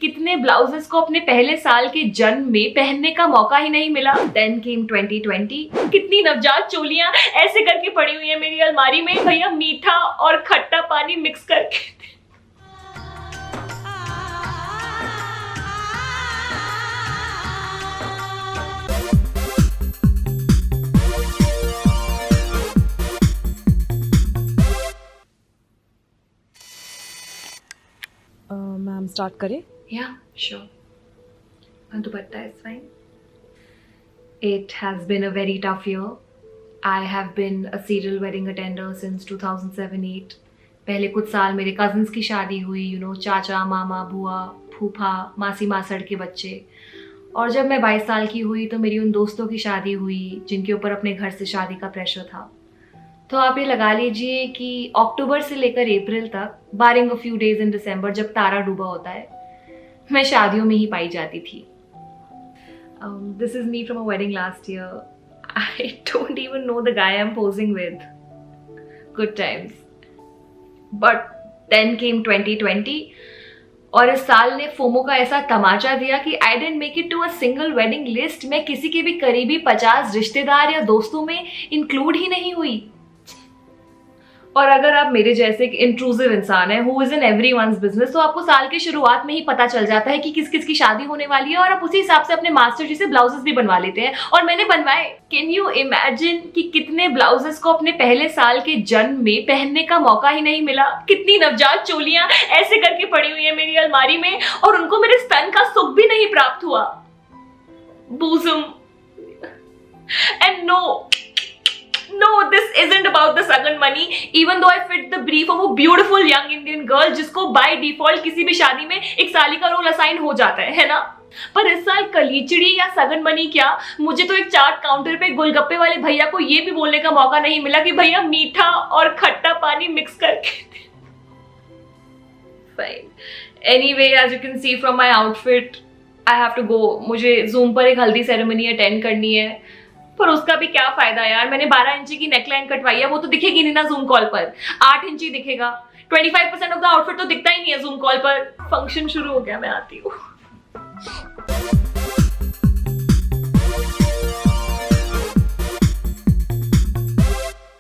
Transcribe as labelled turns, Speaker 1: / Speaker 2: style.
Speaker 1: कितने ब्लाउजेस को अपने पहले साल के जन्म में पहनने का मौका ही नहीं मिला। Then came 2020। कितनी नवजात चोलियां ऐसे करके पड़ी हुई है मेरी अलमारी में, भैया मीठा और खट्टा पानी मिक्स करके।
Speaker 2: मैम स्टार्ट करें?
Speaker 1: Yeah, sure. Dupatta is fine. It has been a very tough year. I have been a serial wedding attender since 2007-8. पहले कुछ साल मेरे कजिन्स की शादी हुई, चाचा, मामा, बुआ, फूफा, मासी, मासड़ के बच्चे। और जब मैं 22 साल की हुई तो मेरी उन दोस्तों की शादी हुई जिनके ऊपर अपने घर से शादी का प्रेशर था। तो आप ये लगा लीजिए कि अक्टूबर से लेकर अप्रैल तक, बारिंग अ फ्यू डेज इन दिसंबर जब तारा डूबा होता है, मैं शादियों में ही पाई जाती थी। This is me from a wedding last year. I don't even know the guy I am posing with. Good times. But then came 2020 और इस साल ने फोमो का ऐसा तमाचा दिया कि I didn't make it to a single wedding list. मैं किसी के भी करीबी 50 रिश्तेदार या दोस्तों में इंक्लूड ही नहीं हुई। और अगर आप मेरे जैसे एक इंट्रूसिव इंसान है who is in everyone's business, तो आपको साल की शुरुआत में ही पता चल जाता है कि किस किस की शादी होने वाली है और आप उसी हिसाब से अपने मास्टर जी से ब्लाउजेस भी बनवा लेते हैं। और मैंने बनवाए। कैन यू इमेजिन कि कितने ब्लाउजेस को अपने पहले साल के जन्म में पहनने का मौका ही नहीं मिला। कितनी नवजात चोलियां ऐसे करके पड़ी हुई है मेरी अलमारी में और उनको मेरे स्तन का सुख भी नहीं प्राप्त हुआ। Bosom. And No, this isn't about the sagan money, even though I fit the brief of a beautiful young Indian girl जिसको by default किसी भी शादी में एक साली का रोल असाइन हो जाता है ना। पर इस साल कलीचड़ी या सगन मनी क्या, मुझे तो एक चाट काउंटर पे गोलगप्पे वाले भैया को ये भी बोलने का मौका नहीं मिला कि भैया मीठा और खट्टा पानी मिक्स करके। Fine. Anyway, as you can see from my outfit, I have to go. मुझे Zoom पर एक हल्दी सेरेमनी अटेंड करनी है, पर उसका भी क्या फायदा यार। मैंने 12 इंची की नेकलाइन कटवाई है, वो तो दिखेगी नहीं ना जूम कॉल पर। 8 इंची दिखेगा। 25% ऑफ द आउटफिट तो दिखता ही नहीं है जूम कॉल पर। फंक्शन शुरू हो गया, मैं आती हूँ।